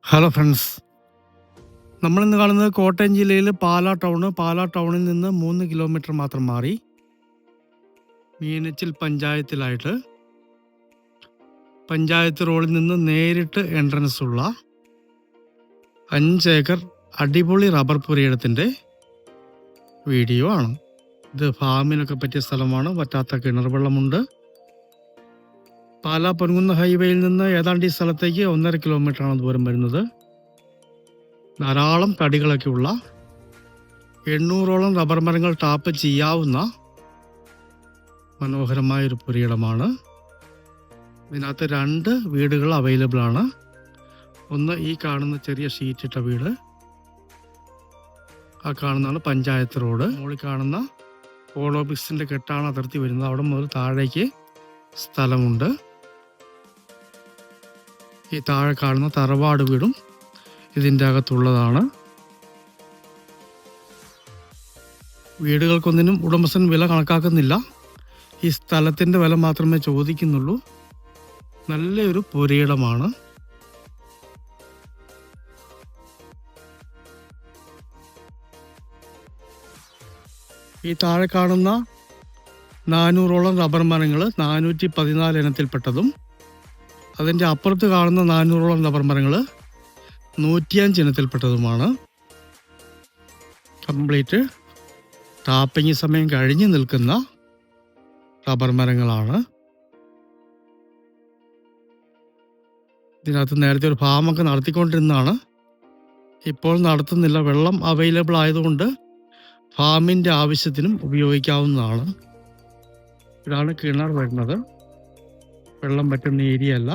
Hello friends, നമ്മളിന്ന് കാണുന്നത് കോട്ടയം ജില്ലയിൽ പാലാ ടൗണിൽ നിന്ന് 3 കിലോമീറ്റർ മാത്രം മാറി മീനച്ചിൽ പഞ്ചായത്തിലായിട്ട് പഞ്ചായത്ത് റോഡിൽ നിന്ന് നേരിട്ട് എൻട്രൻസ് ഉള്ള 5 ഏക്കർ അടിപൊളി റബ്ബർ പുരയിടത്തിൻ്റെ വീഡിയോ ആണ്. ഇത് ഫാമിനൊക്കെ പറ്റിയ സ്ഥലമാണ്. വറ്റാത്ത കിണർ വെള്ളമുണ്ട്. പാലാ പൊൻകുന്ന് ഹൈവേയിൽ നിന്ന് ഏതാണ്ട് ഈ സ്ഥലത്തേക്ക് 1.5 കിലോമീറ്ററാണ് ദൂരം വരുന്നത്. ധാരാളം തടികളൊക്കെ ഉള്ള 800ഓളം റബ്ബർ മരങ്ങൾ ടാപ്പ് ചെയ്യാവുന്ന മനോഹരമായൊരു പുരയിടമാണ്. ഇതിനകത്ത് 2 വീടുകൾ അവൈലബിൾ ആണ്. ഒന്ന് ഈ കാണുന്ന ചെറിയ ഷീറ്റിട്ട വീട്, ആ കാണുന്നതാണ് പഞ്ചായത്ത് റോഡ്. മുകളിൽ കാണുന്ന പോൾ ഓഫീസിൻ്റെ കെട്ടാണ് അതിർത്തി വരുന്നത്. അവിടെ മുതൽ താഴേക്ക് സ്ഥലമുണ്ട്. ഈ താഴെ കാണുന്ന തറവാട് വീടും ഇതിൻ്റെ അകത്തുള്ളതാണ്. വീടുകൾക്കൊന്നിനും ഉടമസ്ഥൻ വില കണക്കാക്കുന്നില്ല. ഈ സ്ഥലത്തിൻ്റെ വില മാത്രമേ ചോദിക്കുന്നുള്ളൂ. നല്ലൊരു പുരയിടമാണ്. ഈ താഴെ കാണുന്ന 400ഓളം റബ്ബർ മരങ്ങൾ 414 ഇനത്തിൽപ്പെട്ടതും അതിൻ്റെ അപ്പുറത്ത് കാണുന്ന 400ഓളം റബ്ബർ മരങ്ങൾ 105 ഇനത്തിൽപ്പെട്ടതുമാണ്. കംപ്ലീറ്റ് ടാപ്പിംഗ് സമയം കഴിഞ്ഞ് നിൽക്കുന്ന റബ്ബർ മരങ്ങളാണ്. ഇതിനകത്ത് നേരത്തെ ഒരു ഫാമൊക്കെ നടത്തിക്കൊണ്ടിരുന്നതാണ്. ഇപ്പോൾ നടത്തുന്നില്ല. വെള്ളം അവൈലബിൾ ആയതുകൊണ്ട് ഫാമിൻ്റെ ആവശ്യത്തിനും ഉപയോഗിക്കാവുന്നതാണ്. ഇതാണ് കിണർ വരുന്നത്. വെള്ളം പറ്റുന്ന ഏരിയ അല്ല.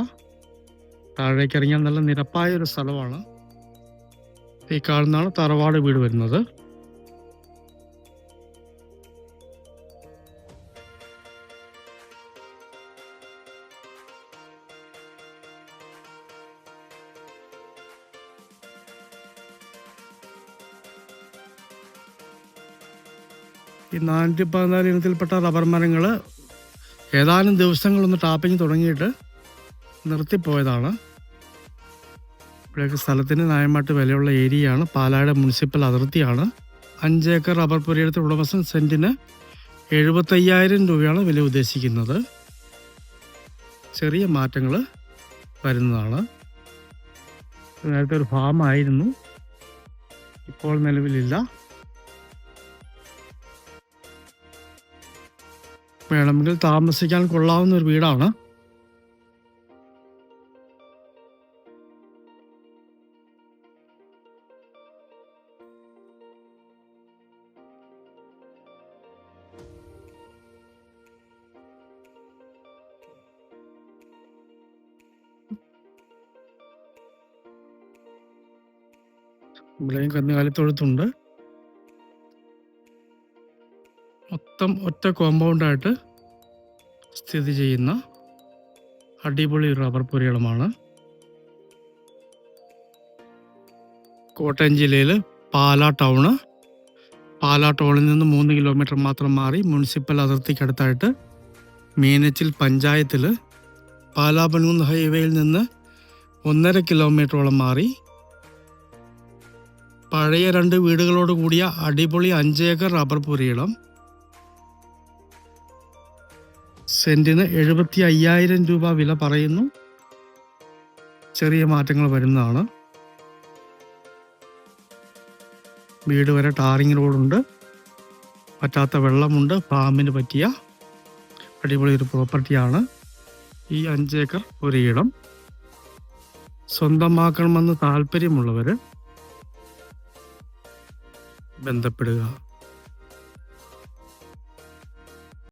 താഴേക്ക് ഇറങ്ങിയാൽ നല്ല നിരപ്പായ ഒരു സ്ഥലമാണ്. ഈ കാണുന്നതാണ് തറവാട് വീട് വരുന്നത്. ഈ 414 ഇനത്തിൽപ്പെട്ട റബ്ബർ മരങ്ങൾ ഏതാനും ദിവസങ്ങളൊന്ന് ടാപ്പിംഗ് തുടങ്ങിയിട്ട് നിർത്തിപ്പോയതാണ്. ഇവിടെയൊക്കെ സ്ഥലത്തിന് ന്യായമായിട്ട് വിലയുള്ള ഏരിയയാണ്. പാലായുടെ മുനിസിപ്പൽ അതിർത്തിയാണ്. 5 ഏക്കർ റബ്ബർ പുരയിടത്തിൽ ഉടമസ്ഥൻ സെൻറ്റിന് 75,000 രൂപയാണ് വില ഉദ്ദേശിക്കുന്നത്. ചെറിയ മാറ്റങ്ങൾ വരുന്നതാണ്. നേരത്തെ ഒരു ഫാമായിരുന്നു, ഇപ്പോൾ നിലവിലില്ല. വേണമെങ്കിൽ താമസിക്കാൻ കൊള്ളാവുന്ന ഒരു വീടാണ്. ഇവിടെയും കന്നുകാലിത്തൊഴുത്തുണ്ട്. മൊത്തം ഒറ്റ കോമ്പൗണ്ടായിട്ട് സ്ഥിതി ചെയ്യുന്ന അടിപൊളി റബ്ബർ പുരയിടമാണ്. കോട്ടയം ജില്ലയിൽ പാലാ ടൗണിൽ നിന്ന് 3 കിലോമീറ്റർ മാത്രം മാറി മുനിസിപ്പൽ അതിർത്തിക്കടുത്തായിട്ട് മീനച്ചിൽ പഞ്ചായത്തിൽ പാലാ പൊൻകുന്ന് ഹൈവേയിൽ നിന്ന് 1.5 കിലോമീറ്ററോളം മാറി പഴയ 2 വീടുകളോട് കൂടിയ അടിപൊളി 5 ഏക്കർ റബ്ബർ പുരയിടം. സെൻറ്റിന് 75,000 രൂപ വില പറയുന്നു. ചെറിയ മാറ്റങ്ങൾ വരുന്നതാണ്. വീട് വരെ ടാറിങ് റോഡുണ്ട്. പറ്റാത്ത വെള്ളമുണ്ട്. ഫാമിന് പറ്റിയ അടിപൊളി ഒരു പ്രോപ്പർട്ടിയാണ്. ഈ 5 ഏക്കർ പുരയിടം സ്വന്തമാക്കണമെന്ന് താല്പര്യമുള്ളവർ ബന്ധപ്പെടുക.